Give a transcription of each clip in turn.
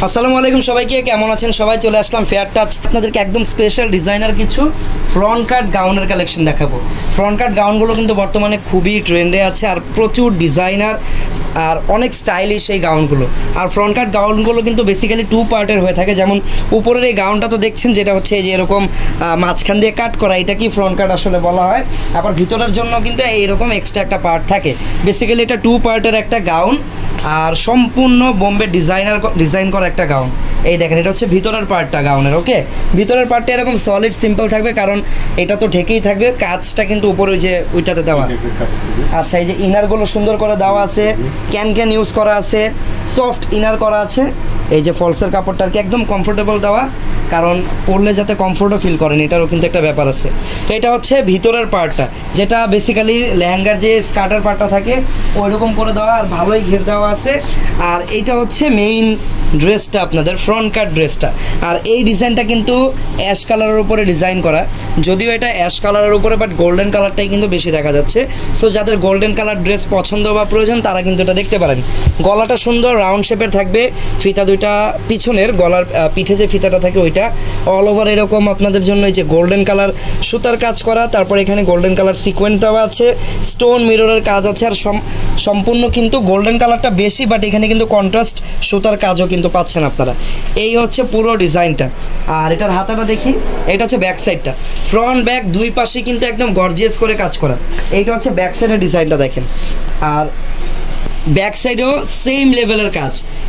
আসসালামু আলাইকুম সবাইকে, কেমন আছেন সবাই? চলে আসলাম ফেয়ার টাচ, আপনাদেরকে একদম স্পেশাল ডিজাইনার কিছু ফ্রন্ট কাট গাউনের কালেকশন দেখাবো। ফ্রন্ট কাট গাউনগুলো কিন্তু বর্তমানে খুবই ট্রেন্ডে আছে, আর প্রচুর ডিজাইনার আর অনেক স্টাইলিশ এই গাউনগুলো। আর ফ্রন্ট কাট গাউনগুলো কিন্তু বেসিক্যালি টু পার্টের হয়ে থাকে। যেমন উপরের এই গাউনটা তো দেখছেন, যেটা হচ্ছে এই যে এরকম মাঝখান দিয়ে কাট করা, এটা কি ফ্রন্ট কাট আসলে বলা হয়। আবার ভিতরের জন্য কিন্তু এইরকম এক্সট্রা একটা পার্ট থাকে। বেসিক্যালি এটা টু পার্টের একটা গাউন, আর সম্পূর্ণ বোম্বে ডিজাইন করা একটা গাউন। এই দেখেন, এটা হচ্ছে ভিতরের পার্টটা গাউনের। ওকে, ভিতরের পার্টটা এরকম সলিড সিম্পল থাকবে, কারণ এটা তো ঢেকেই থাকবে। কাজটা কিন্তু উপরে ওই যে ওইটাতে দেওয়া। আচ্ছা, এই যে ইনারগুলো সুন্দর করে দেওয়া আছে, ক্যান ইউজ করা আছে, সফট ইনার করা আছে। এই যে ফলসের কাপড়টা আর কি একদম কমফোর্টেবল দেওয়া, কারণ পরলে যাতে কমফোর্টও ফিল করেন, এটারও কিন্তু একটা ব্যাপার আছে। তো এটা হচ্ছে ভিতরের পার্টটা, যেটা বেসিক্যালি লেহেঙ্গার যে স্কার্টের পার্টটা থাকে ওই রকম করে দেওয়া, আর ভালোই ঘের দেওয়া আছে। আর এইটা হচ্ছে মেইন ড্রেসটা, আপনাদের ফ্রন্ট কাট ড্রেসটা। আর এই ডিজাইনটা কিন্তু অ্যাশ কালারের উপরে ডিজাইন করা, যদিও এটা অ্যাশ কালারের উপরে, বাট গোল্ডেন কালারটাই কিন্তু বেশি দেখা যাচ্ছে। সো যাদের গোল্ডেন কালার ড্রেস পছন্দ বা প্রয়োজন, তারা কিন্তু এটা দেখতে পারেন। গলাটা সুন্দর রাউন্ড শেপের থাকবে, ফিতা দুইটা পিছনের গলার পিঠে যে ফিতাটা থাকে ওইটা অল ওভার এরকম আপনাদের জন্য এই যে গোল্ডেন কালার সুতার কাজ করা। তারপর এখানে গোল্ডেন কালার সিকোয়েন্স দেওয়া আছে, স্টোন মিররের কাজ আছে, আর সম্পূর্ণ কিন্তু গোল্ডেন কালারটা বেশি, বাট এখানে কিন্তু কন্ট্রাস্ট সুতার কাজও কিন্তু পাচ্ছেন আপনারা। এই হচ্ছে পুরো ডিজাইনটা। আর এটার হাতাটা দেখি, এটা হচ্ছে ব্যাক সাইডটা। ফ্রন্ট ব্যাক দুই পাশে কিন্তু একদম গর্জিয়াস করে কাজ করা। এইটা হচ্ছে ব্যাক সাইডের ডিজাইনটা দেখেন। আর ব্যাক সাইডেও সেম লেভেলের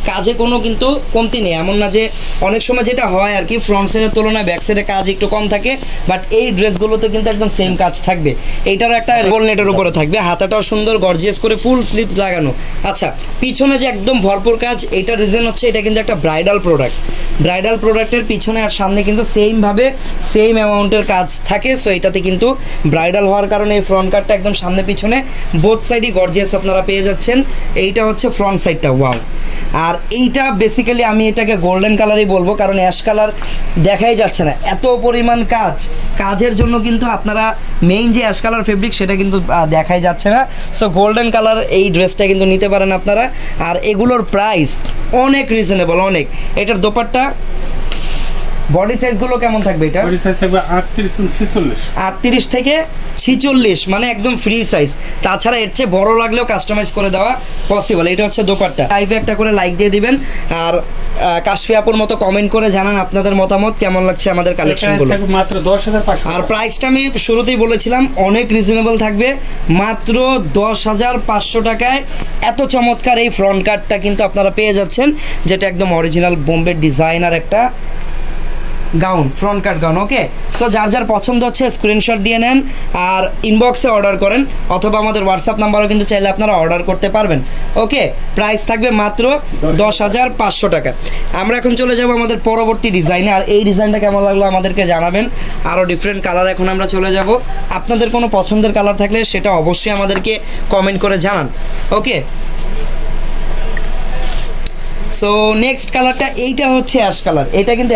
কাজে কোনো কিন্তু কমতি নেই। এমন না যে অনেক সময় যেটা হয় আর কি, ফ্রন্ট সাইডের তুলনায় ব্যাক সাইডে কাজ একটু কম থাকে, বাট এই ড্রেসগুলোতে কিন্তু একদম সেম কাজ থাকবে। এইটারও একটা গোল নেটের উপরে থাকবে, হাতাটাও সুন্দর গর্জিয়াস করে ফুল স্লিভস লাগানো। আচ্ছা, পিছনে যে একদম ভরপুর কাজ, এইটার রিজন হচ্ছে এটা কিন্তু একটা ব্রাইডাল প্রোডাক্টের পিছনে আর সামনে কিন্তু সেমভাবে সেম অ্যামাউন্টের কাজ থাকে। সো এটাতে কিন্তু ব্রাইডাল হওয়ার কারণে এই ফ্রন্ট কাটটা একদম সামনে পিছনে বোথ সাইডই গর্জিয়াস আপনারা পেয়ে যাচ্ছেন। এইটা হচ্ছে ফ্রন্ট সাইডটা, ওয়াও। আর এইটা বেসিক্যালি আমি এটাকে গোল্ডেন কালারই বলবো, কারণ অ্যাশ কালার দেখাই যাচ্ছে না, এত পরিমাণ কাজের জন্য কিন্তু আপনারা মেইন যে অ্যাশ কালার ফেব্রিক সেটা কিন্তু দেখাই যাচ্ছে না। সো গোল্ডেন কালার এই ড্রেসটা কিন্তু নিতে পারেন আপনারা। আর এগুলোর প্রাইস অনেক রিজনেবল, অনেক। এটার দোপাট্টা বডি সাইজগুলো কেমন থাকবে? এটা বডি সাইজ থাকবে 38 থেকে 46, মানে একদম ফ্রি সাইজ। তাছাড়া এর চেয়ে বড় লাগলেও কাস্টমাইজ করে দেওয়া পসিবল। এটা হচ্ছে দোপাট্টা। লাইভে একটা করে লাইক দিয়ে দিবেন, আর কাশফি আপুর মতো কমেন্ট করে জানান আপনাদের মতামত, কেমন লাগছে আমাদের কালেকশনগুলো। মাত্র 10,500। আর প্রাইসটা আমি শুরুতেই বলেছিলাম অনেক রিজনেবল থাকবে, মাত্র 10,500 টাকায় এত চমৎকার এই ফ্রন্ট কাটটা কিন্তু আপনারা পেয়ে যাচ্ছেন, যেটা একদম অরিজিনাল বোম্বে ডিজাইনার একটা গাউন, ফ্রন্ট কাট গাউন। ওকে, সো যার যার পছন্দ হচ্ছে স্ক্রিনশট দিয়ে নেন আর ইনবক্সে অর্ডার করেন, অথবা আমাদের হোয়াটসঅ্যাপ নাম্বারও কিন্তু চাইলে আপনারা অর্ডার করতে পারবেন। ওকে, প্রাইস থাকবে মাত্র 10,500 টাকা। আমরা এখন চলে যাব আমাদের পরবর্তী ডিজাইনে। আর এই ডিজাইনটা কেমন লাগলো আমাদেরকে জানাবেন। আরও ডিফারেন্ট কালার এখন আমরা চলে যাব। আপনাদের কোনো পছন্দের কালার থাকলে সেটা অবশ্যই আমাদেরকে কমেন্ট করে জানান। ওকে, সো নেক্সট কালারটা, এইটা হচ্ছে অ্যাশ কালার। এটা কিন্তু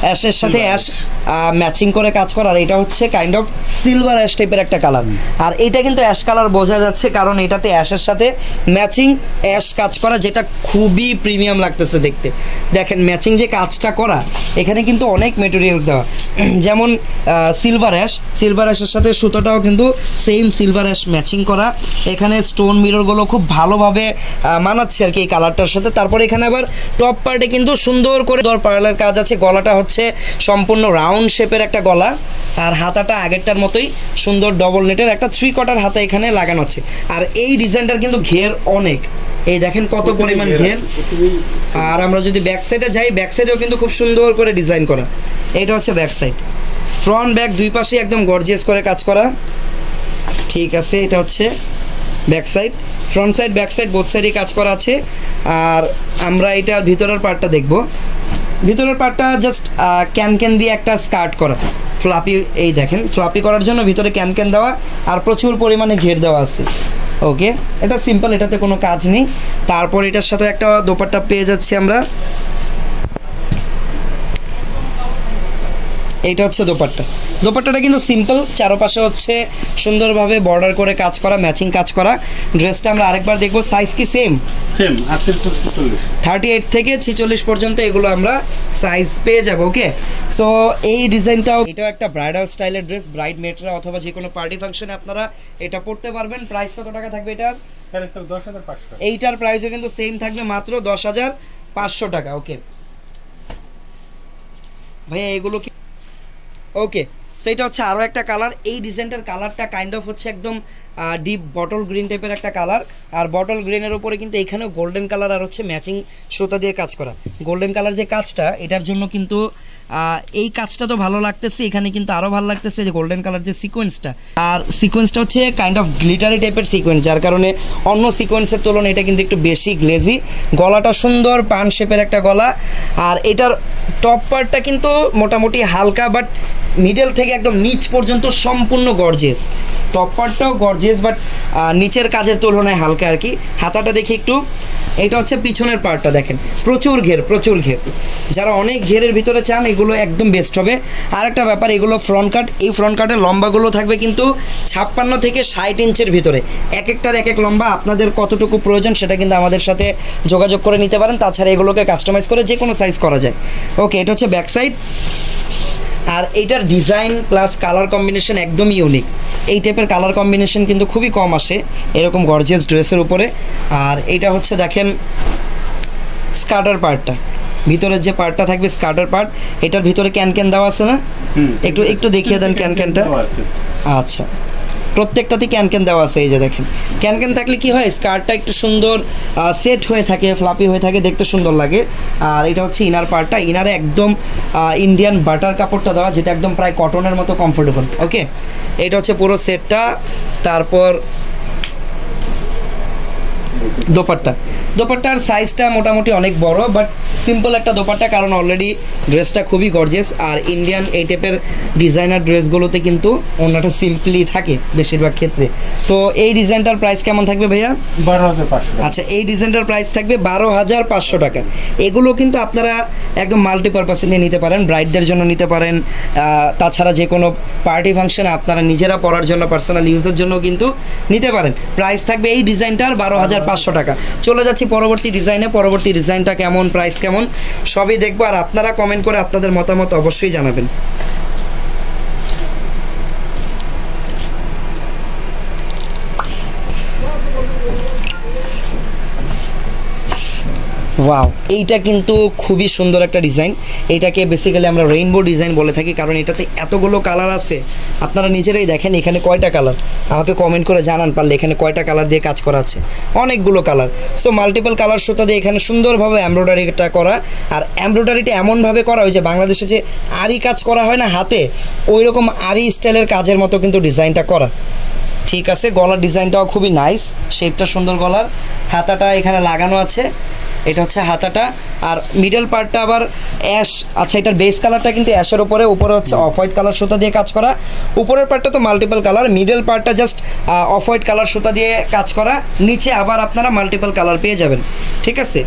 অ্যাশের সাথে অ্যাশ ম্যাচিং করে কাজ করা। আর এটা হচ্ছে কাইন্ড অফ সিলভার অ্যাশ টাইপের একটা কালার। আর এটা কিন্তু অ্যাশ কালার বোঝা যাচ্ছে, কারণ এটাতে অ্যাশের সাথে ম্যাচিং অ্যাশ কাজ করা, যেটা খুবই প্রিমিয়াম লাগতেছে দেখতে। দেখেন ম্যাচিং যে কাজটা করা, এখানে কিন্তু অনেক মেটেরিয়ালস দেওয়া, যেমন সিলভার অ্যাশের সাথে সুতোটাও কিন্তু সেম সিলভার অ্যাশ ম্যাচিং করা। এখানে স্টোন মিররগুলো খুব ভালোভাবে মানাচ্ছে আর কি এই কালারটার সাথে। তারপর এখানে আবার টপ পার্টে কিন্তু সুন্দর করে পার্লের কাজ আছে। গলাটা হচ্ছে সম্পূর্ণ রাউন্ড শেপের একটা গলা, আর হাতাটা আগেরটার মতোই সুন্দর ডবল নেটের একটা 3/4 হাতা এখানে লাগানো আছে। আর এই ডিজাইনটার কিন্তু ঘের অনেক, এই দেখেন কত পরিমাণ ঘের। আর আমরা যদি ব্যাক সাইডে যাই, ব্যাক সাইডেও কিন্তু খুব সুন্দর করে ডিজাইন করা। এইটা হচ্ছে ব্যাক সাইড, ফ্রন্ট ব্যাক দুই পাশে একদম গর্জিয়াস করে কাজ করা। ঠিক আছে, এটা হচ্ছে back side, front side back side both সাইডই কাজ করা আছে। আর আমরা এটার ভিতরের পার্টটা দেখব। ভিতরের পার্টটা জাস্ট ক্যান দিয়ে একটা স্কার্ট করা, ফ্লাপি। এই দেখেন, ফ্লাপি করার জন্য ভিতরে ক্যান দেওয়া, আর প্রচুর পরিমাণে ঘের দেওয়া আছে। ওকে, এটা সিম্পল, এটাতে কোনো কাজ নেই। তারপর এটার সাথে একটা দোপাট্টা পেয়ে যাচ্ছি আমরা। এইটা হচ্ছে দোপাট্টা। দোপাট্টাটা কিন্তু সিম্পল, চারপাশে হচ্ছে সুন্দরভাবে বর্ডার করে কাজ করা, ম্যাচিং কাজ করা। ড্রেসটা আমরা আরেকবার দেখবো, সাইজ কি সেম? সেম 38 থেকে 46 পর্যন্ত এগুলো আমরা সাইজ পেয়ে যাবো। ওকে, সো এই ডিজাইনটাও, এটাও একটা ব্রাইডাল স্টাইলের ড্রেস, ব্রাইড মেটরা অথবা যে কোনো পার্টি ফাংশনে আপনারা এটা পরতে পারবেন। প্রাইস কত টাকা থাকবে এটার? 10,500। এইটার প্রাইসও কিন্তু সেম থাকবে, মাত্র 10,500 টাকা। ওকে ভাইয়া, এগুলো কি? ওকে, সেটা হচ্ছে আরও একটা কালার। এই ডিজাইনটার কালারটা কাইন্ড অফ হচ্ছে একদম ডিপ বটল গ্রিন টাইপের একটা কালার, আর বটল গ্রিনের উপরে কিন্তু এখানেও গোল্ডেন কালার আর হচ্ছে ম্যাচিং সুতা দিয়ে কাজ করা। গোল্ডেন কালার যে কাজটা, এটার জন্য কিন্তু এই কাজটা তো ভালো লাগতেছে, এখানে কিন্তু আরও ভালো লাগতেছে যে গোল্ডেন কালার যে সিকোয়েন্সটা, আর সিকোয়েন্সটা হচ্ছে কাইন্ড অফ গ্লিটারি টাইপের সিকোয়েন্স, যার কারণে অন্য সিকোয়েন্সের তুলনায় এটা কিন্তু একটু বেশি গ্লেজি। গলাটা সুন্দর পান শেপের একটা গলা, আর এটার টপ পার্টটা কিন্তু মোটামুটি হালকা, বাট মিডল থেকে একদম নিচ পর্যন্ত সম্পূর্ণ গর্জিয়াস। টপ পার্টটাও গর্জিয়াস, বাট নিচের কাজের তুলনায় হালকা আর কি। হাতাটা দেখি একটু, এটা হচ্ছে পিছনের পার্টটা দেখেন, প্রচুর ঘের, প্রচুর ঘের। যারা অনেক ঘেরের ভিতরে চান এগুলো একদম বেস্ট হবে। আর একটা ব্যাপার, এগুলো ফ্রন্ট কাট, এই ফ্রন্ট কাটের লম্বাগুলো থাকবে কিন্তু 56 থেকে 60 ইঞ্চের ভিতরে, এক একটার এক এক লম্বা। আপনাদের কতটুকু প্রয়োজন সেটা কিন্তু আমাদের সাথে যোগাযোগ করে নিতে পারেন, তাছাড়া এগুলোকে কাস্টমাইজ করে যে কোনো সাইজ করা যায়। ওকে, এটা হচ্ছে ব্যাক সাইড, আর এইটার ডিজাইন প্লাস কালার কম্বিনেশন একদমই ইউনিক। এই টাইপের কালার কম্বিনেশন কিন্তু খুবই কম আসে এরকম গর্জিয়াস ড্রেসের উপরে। আর এইটা হচ্ছে দেখেন স্কার্টার পার্টটা, ভিতরের যে পার্টটা থাকবে স্কার্টার পার্ট, এটার ভিতরে ক্যান দেওয়া আছে না? একটু একটু দেখিয়ে দেন ক্যানটা। আচ্ছা, প্রত্যেকটাতে ক্যান দেওয়া আছে, এই যে দেখেন। ক্যান থাকলে কি হয়, স্কার্টটা একটু সুন্দর সেট হয়ে থাকে, ফ্লাপি হয়ে থাকে, দেখতে সুন্দর লাগে। আর এটা হচ্ছে ইনার পার্টটা, ইনারে একদম ইন্ডিয়ান বাটার কাপড়টা দেওয়া, যেটা একদম প্রায় কটনের মতো কমফোর্টেবল। ওকে, এটা হচ্ছে পুরো সেটটা। তারপর দোপাট্টার সাইজটা মোটামুটি অনেক বড়, বাট সিম্পল একটা দোপাট্টা, কারণ অলরেডি ড্রেসটা খুবই গর্জিয়াস। আর ইন্ডিয়ান এই টাইপের ডিজাইনার ড্রেসগুলোতে কিন্তু অন্যটা সিম্পলি থাকে বেশিরভাগ ক্ষেত্রে। তো এই ডিজাইনটার প্রাইস কেমন থাকবে ভাইয়া? 12,500। আচ্ছা, এই ডিজাইনটার প্রাইস থাকবে 12,500 টাকা। এগুলো কিন্তু আপনারা একদম মাল্টিপারপাসে নিয়ে নিতে পারেন, ব্রাইডদের জন্য নিতে পারেন, তাছাড়া যে কোনো পার্টি ফাংশনে আপনারা নিজেরা পরার জন্য, পার্সোনাল ইউজের জন্য কিন্তু নিতে পারেন। প্রাইস থাকবে এই ডিজাইনটার 12,500 টাকা। চলে যাচ্ছি পরবর্তী ডিজাইনে। পরবর্তী ডিজাইনটা কেমন, প্রাইস কেমন, সবই দেখবো, আর আপনারা কমেন্ট করে আপনাদের মতামত অবশ্যই জানাবেন। ওয়াও, এইটা কিন্তু খুবই সুন্দর একটা ডিজাইন। এইটাকে বেসিক্যালি আমরা রেইনবো ডিজাইন বলে থাকি, কারণ এটাতে এতগুলো কালার আছে। আপনারা নিজেরাই দেখেন এখানে কয়টা কালার, আমাকে কমেন্ট করে জানান পারলে এখানে কয়টা কালার দিয়ে কাজ করা আছে। অনেকগুলো কালার, সো মাল্টিপল কালার সুতা দিয়ে এখানে সুন্দরভাবে এমব্রয়ডারিটা করা। আর এমব্রয়ডারিটা এমনভাবে করা, ওই যে বাংলাদেশে যে আরি কাজ করা হয় না হাতে, ওই রকম আরি স্টাইলের কাজের মতো কিন্তু ডিজাইনটা করা। ঠিক আছে, গলার ডিজাইনটাও খুবই নাইস, শেপটা সুন্দর গলার। হাতাটা এখানে লাগানো আছে, এটা হচ্ছে হাতাটা। আর মিডল পার্টটা আবার অ্যাশ, আচ্ছা এটার বেস কালারটা কিন্তু অ্যাশের উপরে হচ্ছে অফ হোয়াইট কালার সুতা দিয়ে কাজ করা। উপরের পার্টটা তো মাল্টিপল কালার, মিডল পার্টটা জাস্ট অফ হোয়াইট কালার সুতা দিয়ে কাজ করা, নিচে আবার আপনারা মাল্টিপল কালার পেয়ে যাবেন। ঠিক আছে,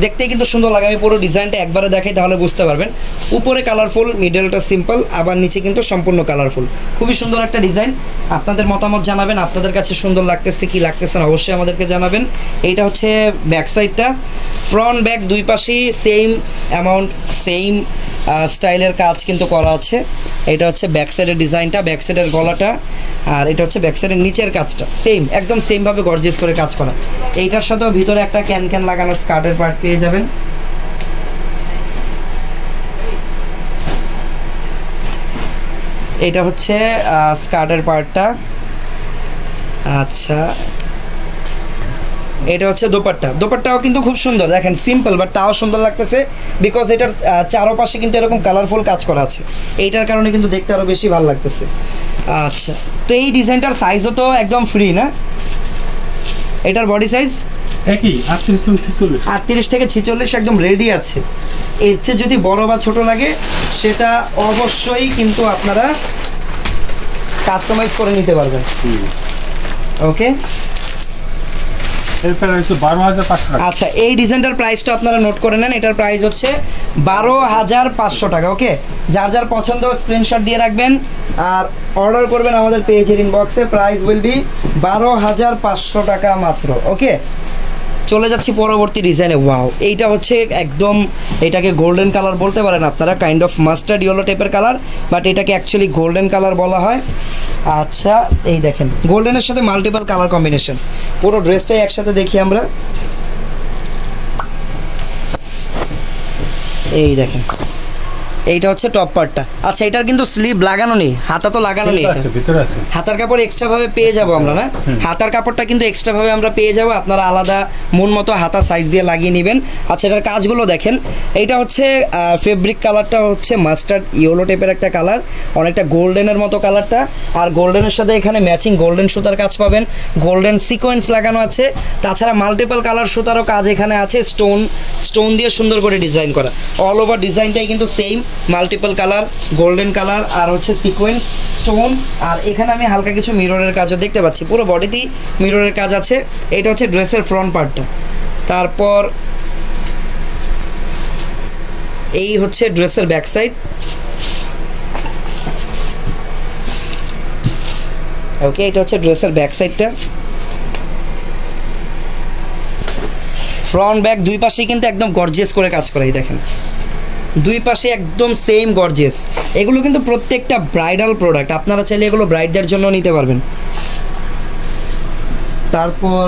দেখতে কিন্তু সুন্দর লাগে। আমি পুরো ডিজাইনটা একবারে দেখাই তাহলে বুঝতে পারবেন। উপরে কালারফুল, মিডলটা সিম্পল, আবার নিচে কিন্তু সম্পূর্ণ কালারফুল। খুবই সুন্দর একটা ডিজাইন। আপনাদের মতামত জানাবেন, আপনাদের কাছে সুন্দর লাগতেছে কি লাগতেছে না অবশ্যই আমাদেরকে জানাবেন। এইটা হচ্ছে ব্যাক সাইডটা, ফ্রন্ট ব্যাক দুই পাশেই সেম অ্যামাউন্ট, সেম স্টাইলের কাজ কিন্তু করা আছে। এটা হচ্ছে ব্যাক সাইডের ডিজাইনটা, ব্যাক সাইডের গলাটা, আর এটা হচ্ছে ব্যাক সাইডের নিচের কাজটা সেম, একদম সেমভাবে গর্জিয়াস করে কাজ করা। এইটার সাথেও ভিতরে একটা ক্যান লাগানো স্কার্টের পার্ট পেয়ে যাবেন। এটা হচ্ছে স্কার্টের পার্টটা। আচ্ছা, এটা হচ্ছে দোপাট্টাও কিন্তু খুব সুন্দর, দেখেন সিম্পল বাট তাও সুন্দর লাগতেছে, বিকজ এটার চারপাশে কিন্তু এরকম কালারফুল কাজ করা আছে, এইটার কারণে কিন্তু দেখতে আরও বেশি ভালো লাগতেছে। আচ্ছা, তো এই ডিজাইনটার সাইজও তো একদম ফ্রি না? এটার বডি সাইজ একই 38 থেকে 46 একদম রেডি আছে। এর চেয়ে যদি বড় বা ছোট লাগে সেটা অবশ্যই কিন্তু আপনারা কাস্টমাইজ করে নিতে পারবেন। ওকে, এর প্রাইস হচ্ছে 12500 টাকা। আচ্ছা, এই ডিজাইনটার প্রাইসটা আপনারা নোট করে নেন। এটার প্রাইস হচ্ছে 12500 টাকা। ওকে, যার যার পছন্দ স্ক্রিনশট দিয়ে রাখবেন আর অর্ডার করবেন আমাদের পেজের ইনবক্সে। প্রাইস উইল বি 12500 টাকা মাত্র। ওকে, চলে যাচ্ছি পরবর্তী ডিজাইনে। ওয়াও, এইটা হচ্ছে একদম, এটাকে গোল্ডেন কালার বলতে পারেন আপনারা, কাইন্ড অফ মাস্টার্ড ইয়েলো টাইপের কালার, বাট এটাকে অ্যাকচুয়ালি গোল্ডেন কালার বলা হয়। আচ্ছা, এই দেখেন গোল্ডেনের সাথে মাল্টিপল কালার কম্বিনেশন, পুরো ড্রেসটাই একসাথে দেখি আমরা। এই দেখেন, এইটা হচ্ছে টপ পার্টটা। আচ্ছা, এটার কিন্তু স্লিভ লাগানো নেই, হাতা তো লাগানো নেই, ভিতরে আছে। হাতার কাপড় এক্সট্রা ভাবে পেয়ে যাবো আমরা, না হাতার কাপড়টা কিন্তু এক্সট্রা ভাবে আমরা পেয়ে যাবো, আপনারা আলাদা মন মতো হাতা সাইজ দিয়ে লাগিয়ে নেবেন। আচ্ছা, এটার কাজগুলো দেখেন। এইটা হচ্ছে ফেব্রিক কালারটা হচ্ছে মাস্টার্ড ইয়েলো টাইপের একটা কালার, অনেকটা গোল্ডেনের মতো কালারটা, আর গোল্ডেনের সাথে এখানে ম্যাচিং গোল্ডেন সুতার কাজ পাবেন, গোল্ডেন সিকোয়েন্স লাগানো আছে, তাছাড়া মাল্টিপল কালার সুতারও কাজ এখানে আছে, স্টোন দিয়ে সুন্দর করে ডিজাইন করা। অল ওভার ডিজাইনটাই কিন্তু same, multiple colour, golden colour আর হচ্ছে সিকোয়েন্স স্টোন, আর এখানে আমি হালকা কিছু মিররের কাজও দেখতে পাচ্ছি, পুরো বডিতেই মিররের কাজ আছে। এটা হচ্ছে ড্রেসের ফ্রন্ট পার্টটা। তারপর এই হচ্ছে ড্রেসের ব্যাক সাইড। ওকে, এটা হচ্ছে ড্রেসের ব্যাক সাইডটা। ফ্রন্ট ব্যাক দুই পাশেই কিন্তু একদম গর্জিয়াস করে কাজ করা। এই দেখেন, দুই পাশে একদম সেম গর্জিয়াস। এগুলো কিন্তু প্রত্যেকটা ব্রাইডাল প্রোডাক্ট, আপনারা চাইলে এগুলো ব্রাইডদের জন্য নিতে পারবেন। তারপর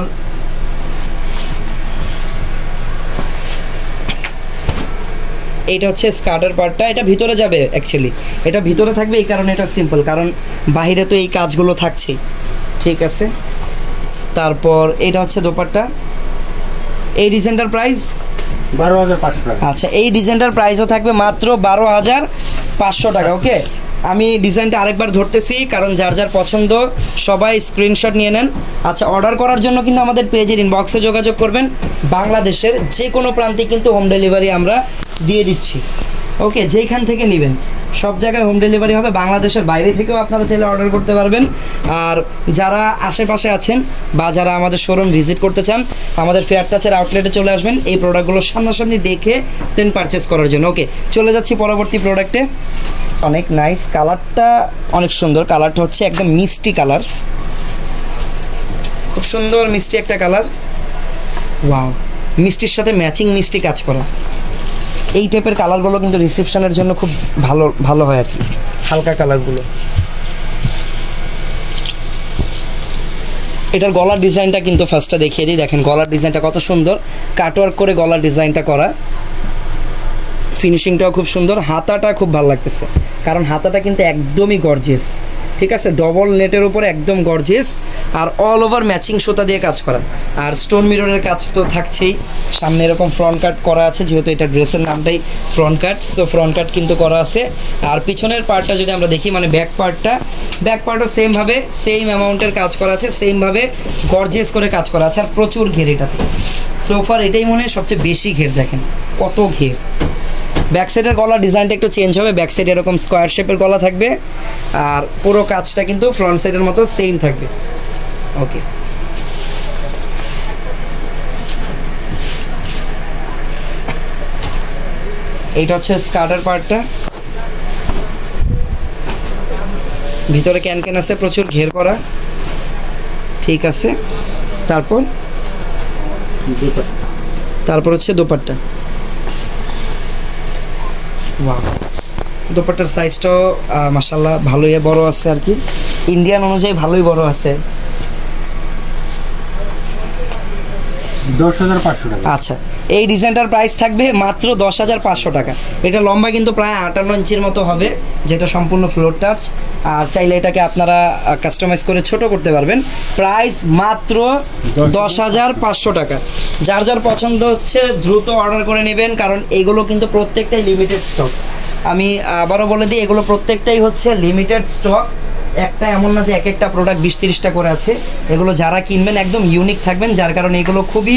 এইটা হচ্ছে স্কার্টের পার্টটা, এটা ভিতরে যাবে অ্যাকচুয়ালি, এটা ভিতরে থাকবে এই কারণে এটা সিম্পল, কারণ বাইরে তো এই কাজগুলো থাকছেই। ঠিক আছে, তারপর এটা হচ্ছে দোপাট্টা। এই ডিজাইনটার প্রাইস 12500 টাকা। আচ্ছা, এই ডিজাইনটার প্রাইসও থাকবে মাত্র 12500 টাকা। ওকে, আমি ডিজাইনটা আরেকবার ধরতেছি, কারণ যার যার পছন্দ সবাই স্ক্রিনশট নিয়ে নেন। আচ্ছা, অর্ডার করার জন্য কিন্তু আমাদের পেজের ইনবক্সে যোগাযোগ করবেন। বাংলাদেশের যে কোনো প্রান্তে কিন্তু হোম ডেলিভারি আমরা দিয়ে দিচ্ছি। ওকে, যেইখান থেকে নেবেন সব জায়গায় হোম ডেলিভারি হবে, বাংলাদেশের বাইরে থেকেও আপনারা চাইলে অর্ডার করতে পারবেন। আর যারা আশেপাশে আছেন বা যারা আমাদের শোরুম ভিজিট করতে চান, আমাদের ফেয়ার টাচের আউটলেটে চলে আসবেন এই প্রোডাক্টগুলো সামনাসামনি দেখে দেন পারচেস করার জন্য। ওকে, চলে যাচ্ছি পরবর্তী প্রোডাক্টে। অনেক নাইস, কালারটা অনেক সুন্দর, কালারটা হচ্ছে একদম মিষ্টি কালার, খুব সুন্দর মিষ্টি একটা কালার। ওয়াও, মিষ্টির সাথে ম্যাচিং মিষ্টি কাজ করা। এই টাইপের কালারগুলো কিন্তু রিসেপশনের জন্য খুব ভালো ভালো হয় আর কি, হালকা কালারগুলো। এটার গলার ডিজাইনটা কিন্তু ফার্স্টটা দেখিয়ে দিই। দেখেন গলার ডিজাইনটা কত সুন্দর, কাটওয়ার্ক করে গলার ডিজাইনটা করা, ফিনিশিংটাও খুব সুন্দর। হাতাটা খুব ভালো লাগতেছে, কারণ হাতাটা কিন্তু একদমই গর্জিয়াস। ঠিক আছে, ডবল নেটের উপরে একদম গর্জিয়াস, আর অল ওভার ম্যাচিং সুতা দিয়ে কাজ করা, আর স্টোন মিররের কাজ তো থাকছেই। সামনে এরকম ফ্রন্ট কাট করা আছে, যেহেতু এটা ড্রেসের নামটাই ফ্রন্ট কাট, সো ফ্রন্ট কাট কিন্তু করা আছে। আর পিছনের পার্টটা যদি আমরা দেখি, মানে ব্যাক পার্টও সেমভাবে সেম অ্যামাউন্টের কাজ করা আছে, সেমভাবে গর্জিয়াস করে কাজ করা আছে, আর প্রচুর ঘের এটাতে। সোফার এটাই মনে হয় সবচেয়ে বেশি ঘের, দেখেন কত ঘের। ব্যাক সাইডের গলার ডিজাইনটা একটু চেঞ্জ হবে, ব্যাক সাইডে এরকম স্কোয়ার শেপের গলা থাকবে, আর পুরো কাজটা কিন্তু ফ্রন্ট সাইডের মতো সেম থাকবে। ওকে, এইটা হচ্ছে স্কার্টের পার্টটা, ভিতরে ক্যান আছে, প্রচুর ঘের করা। ঠিক আছে, তারপর হচ্ছে দোপাট্টা। ওয়াও, দোপাট্টার সাইজটাও মাশাআল্লাহ ভালোই বড় আছে আর কি, ইন্ডিয়ান অনুযায়ী ভালোই বড় আছে। 10500 টাকা। আচ্ছা, এই ডিজাইনটার প্রাইস থাকবে মাত্র 10500 টাকা। এটা লম্বা কিন্তু প্রায় 58 ইঞ্চির মতো হবে, যেটা সম্পূর্ণ ফ্লোর টাচ, আর চাইলে এটাকে আপনারা কাস্টমাইজ করে ছোট করতে পারবেন। প্রাইস মাত্র 10500 টাকা। যার যার পছন্দ হচ্ছে দ্রুত অর্ডার করে নেবেন, কারণ এগুলো কিন্তু প্রত্যেকটাই লিমিটেড স্টক। আমি আবারও বলে দিই, এগুলো প্রত্যেকটাই হচ্ছে লিমিটেড স্টক, একটা এমন না যে এক একটা প্রোডাক্ট 20-30টা করে আছে। এগুলো যারা কিনবেন একদম ইউনিক থাকবেন, যার কারণে এগুলো খুবই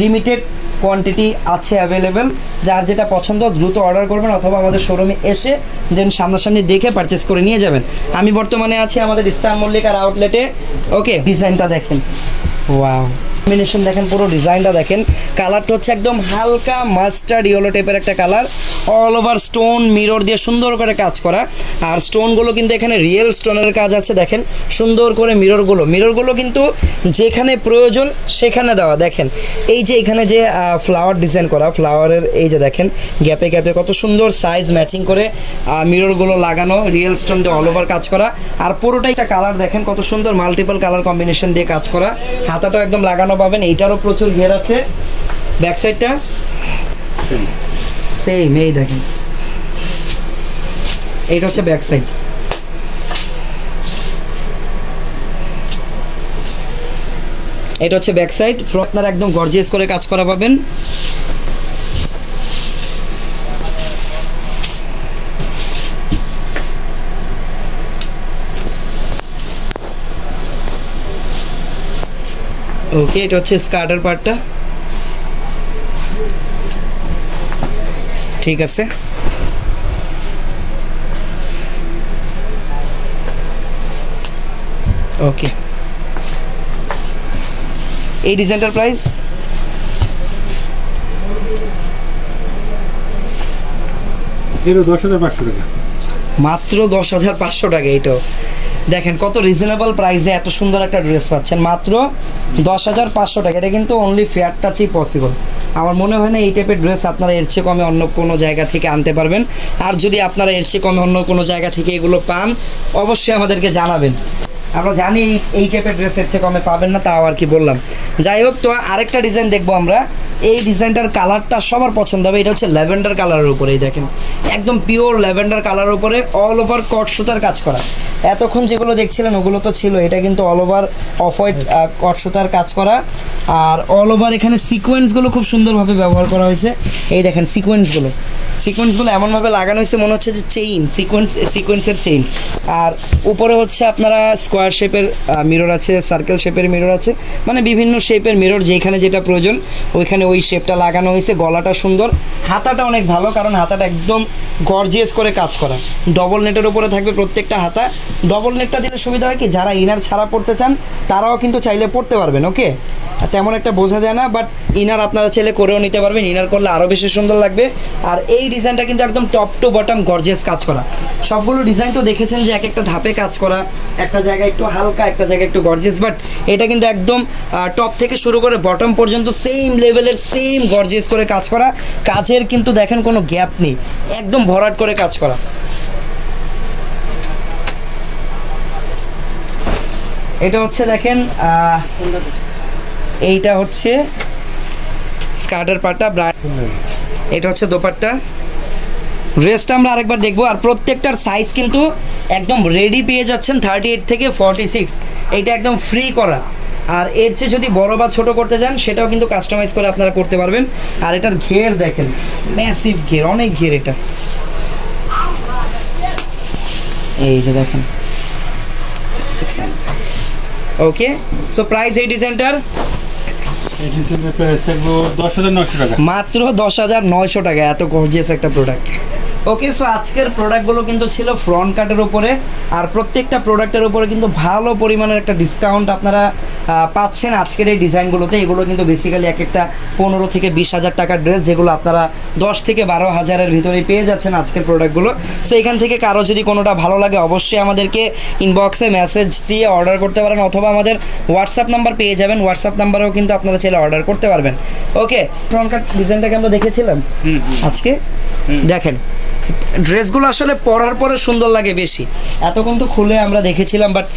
লিমিটেড কোয়ান্টিটি আছে অ্যাভেলেবেল। যার যেটা পছন্দ দ্রুত অর্ডার করবেন, অথবা আমাদের শোরুমে এসে দেন সামনাসামনি দেখে পারচেস করে নিয়ে যাবেন। আমি বর্তমানে আছি আমাদের স্টার মল্লিকার আউটলেটে। ওকে, ডিজাইনটা দেখেন, ওয়াও কম্বিনেশন দেখেন, পুরো ডিজাইনটা দেখেন, কালারটা হচ্ছে একদম হালকা মাস্টার্ড ইয়েলো টাইপের একটা colour, all over stone mirror দিয়ে সুন্দর করে কাজ করা। আর স্টোনগুলো কিন্তু এখানে রিয়েল স্টোনের কাজ আছে, দেখেন সুন্দর করে মিররগুলো কিন্তু যেখানে প্রয়োজন সেখানে দেওয়া। দেখেন এই যে এখানে যে ফ্লাওয়ার ডিজাইন করা, ফ্লাওয়ারের এই যে দেখেন গ্যাপে গ্যাপে কত সুন্দর সাইজ ম্যাচিং করে মিররগুলো লাগানো, রিয়েল স্টোন দিয়ে অল ওভার কাজ করা। আর পুরোটাই একটা কালার দেখেন কত সুন্দর মাল্টিপল কালার কম্বিনেশন দিয়ে কাজ করা, হাতাটাও একদম লাগানো পাবেন। এইটারও প্রচুর ঘের আছে। ব্যাক সাইডটা সেম, এই দেখেন এইটা হচ্ছে ব্যাক সাইড। এটা হচ্ছে ব্যাক সাইড, আপনারা একদম গর্জিয়াস করে কাজ করা পাবেন। ওকে, এটা হচ্ছে স্কার্টের পার্টটা, ঠিক আছে। ওকে, এই ডিজাইনটার প্রাইস মাত্র 10,500 টাকা। এইটাও দেখেন কত রিজনেবল প্রাইসে এত সুন্দর একটা ড্রেস পাচ্ছেন, মাত্র 10,500 টাকা। এটা কিন্তু অনলি ফেয়ার টাচই পসিবল। আমার মনে হয় না এই টাইপের ড্রেস আপনারা এর চেয়ে কমে অন্য কোনো জায়গা থেকে আনতে পারবেন। আর যদি আপনারা এর চেয়ে কমে অন্য কোনো জায়গা থেকে এগুলো পান, অবশ্যই আমাদেরকে জানাবেন। আমরা জানি এই টাইপের ড্রেসের চেয়ে কমে পাবেন না, তাও আর কি বললাম। যাই হোক, তো আরেকটা ডিজাইন দেখবো আমরা। এই ডিজাইনটার কালারটা সবার পছন্দ হবে। এটা হচ্ছে ল্যাভেন্ডার কালারের উপরে, এই দেখেন একদম পিওর ল্যাভেন্ডার কালারের উপরে অল ওভার কট সুতার কাজ করা। এতক্ষণ যেগুলো দেখছিলেন ওগুলো তো ছিল, এটা কিন্তু অল ওভার অফ হোয়াইট কট সুতার কাজ করা। আর অল ওভার এখানে সিকোয়েন্সগুলো খুব সুন্দরভাবে ব্যবহার করা হয়েছে। এই দেখেন সিকোয়েন্সগুলো এমনভাবে লাগানো হয়েছে মনে হচ্ছে যে চেইন, সিকোয়েন্সের চেইন। আর উপরে হচ্ছে আপনারা স্কোয়ার শেপের মিরর আছে, সার্কেল শেপের মিরর আছে, মানে বিভিন্ন শেপের মিরর, যেখানে যেটা প্রয়োজন ওইখানে ওই শেপটা লাগানো হয়েছে। গলাটা সুন্দর, হাতাটা অনেক ভালো, কারণ হাতাটা একদম গর্জিয়াস করে কাজ করা। ডবল নেটের উপরে থাকবে প্রত্যেকটা হাতা। ডবল নেটটা দিলে সুবিধা হয় কি, যারা ইনার ছাড়া পড়তে চান তারাও কিন্তু চাইলে পড়তে পারবেন। ওকে, তেমন একটা বোঝা যায় না, বাট ইনার আপনারা চাইলে করেও নিতে পারবেন। ইনার করলে আরও বেশি সুন্দর লাগবে। আর এই ডিজাইনটা কিন্তু একদম টপ টু বটম গর্জিয়াস কাজ করা। সবগুলো ডিজাইন তো দেখেছেন যে এক একটা ধাপে কাজ করা, একটা জায়গায় একটু হালকা, একটা জায়গায় একটু গর্জিয়াস, বাট এটা কিন্তু একদম টপ থেকে শুরু করে বটম পর্যন্ত সেম লেভেলের সেম গর্জিয়াস করে কাজ করা। কাজের কিন্তু দেখেন কোনো গ্যাপ নেই, একদম ভরাট করে কাজ করা। এটা হচ্ছে দেখেন, এইটা হচ্ছে স্কার্টের পাটটা, এটা হচ্ছে দোপাট্টা। ড্রেসটা আমরা আরেকবার দেখবো। আর প্রত্যেকটার সাইজ কিন্তু একদম রেডি পেয়ে যাচ্ছেন 38 থেকে 46। এইটা একদম ফ্রি করা। আর এর চেয়ে যদি বড় বা ছোট করতে চান সেটাও কিন্তু কাস্টমাইজ করে আপনারা করতে পারবেন। আর এটার ঘের দেখেন, ম্যাসিভ ঘের, অনেক ঘের এটা। এই যে দেখেন, ওকে। সো প্রাইস এই ডিজাইনটার মাত্র 10,900 টাকা। এত গর্জিয়াস একটা প্রোডাক্ট। ওকে, সো আজকের প্রোডাক্টগুলো কিন্তু ছিল ফ্রন্ট কাটের উপরে। আর প্রত্যেকটা প্রোডাক্টের উপরে কিন্তু ভালো পরিমাণের একটা ডিসকাউন্ট আপনারা পাচ্ছেন আজকের এই ডিজাইনগুলোতে। এগুলো কিন্তু বেসিক্যালি এক একটা 15 থেকে 20,000 টাকার ড্রেস, যেগুলো আপনারা 10 থেকে 12,000-এর ভিতরেই পেয়ে যাচ্ছেন আজকের প্রোডাক্টগুলো। সো এখান থেকে কারো যদি কোনোটা ভালো লাগে অবশ্যই আমাদেরকে ইনবক্সে মেসেজ দিয়ে অর্ডার করতে পারেন, অথবা আমাদের হোয়াটসঅ্যাপ নাম্বার পেয়ে যাবেন। হোয়াটসঅ্যাপ নাম্বারেও কিন্তু আপনারা চাইলে অর্ডার করতে পারবেন। ওকে, ফ্রন্ট কাট ডিজাইনটাকে আমরা দেখেছিলাম আজকে। দেখেন ড্রেসগুলো আসলে পরার পরে সুন্দর লাগে বেশি। এতক্ষণ তো খুলে আমরা দেখেছিলাম, বাট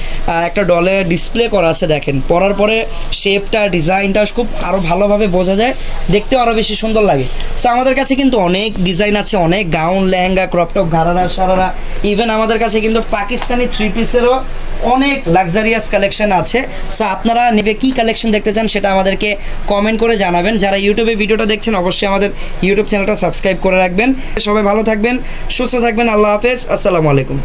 একটা ডলে ডিসপ্লে করা আছে, দেখেন পরার পরে শেপটা, ডিজাইনটা খুব আরও ভালোভাবে বোঝা যায়, দেখতেও আরও বেশি সুন্দর লাগে। সো আমাদের কাছে কিন্তু অনেক ডিজাইন আছে, অনেক গাউন, লেহেঙ্গা, ক্রপটপ, ঘাড়ারা, সারারা, ইভেন আমাদের কাছে কিন্তু পাকিস্তানি 3 পিসেরও অনেক লাক্সারিয়াস কালেকশন আছে। সো আপনারা নেবে কি কালেকশন দেখতে চান সেটা আমাদেরকে কমেন্ট করে জানাবেন। যারা ইউটিউবে ভিডিওটা দেখছেন অবশ্যই আমাদের ইউটিউব চ্যানেলটা সাবস্ক্রাইব করে রাখবেন। সবাই ভালো থাকবেন, সুস্থ থাকবেন। আল্লাহ হাফেজ, আসসালামু আলাইকুম।